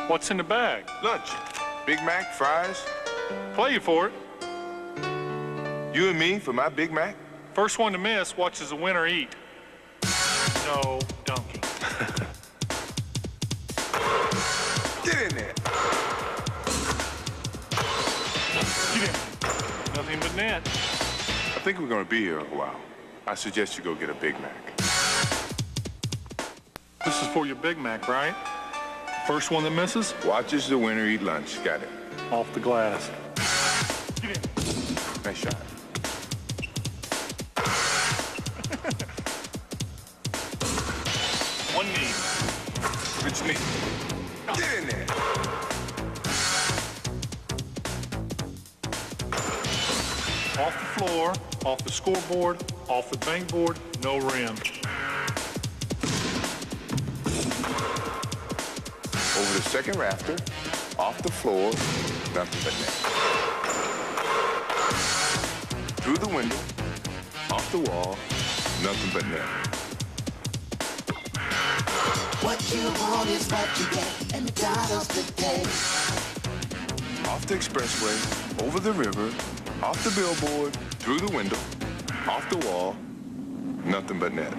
What's in the bag? Lunch. Big Mac, fries. Play for it. You and me for my Big Mac? First one to miss watches the winner eat. No, donkey. Get in there. Get in. Nothing but net. I think we're going to be here a while. I suggest you go get a Big Mac. This is for your Big Mac, right? First one that misses? Watches the winner eat lunch. Got it. Off the glass. Get in. Nice shot. One knee. Which knee? Get in there. Off the floor, off the scoreboard, off the bank board, no rim. Over the second rafter, off the floor, nothing but net. Through the window, off the wall, nothing but net. What you want is what you get at McDonald's today. Off the expressway, over the river, off the billboard, through the window, off the wall, nothing but net.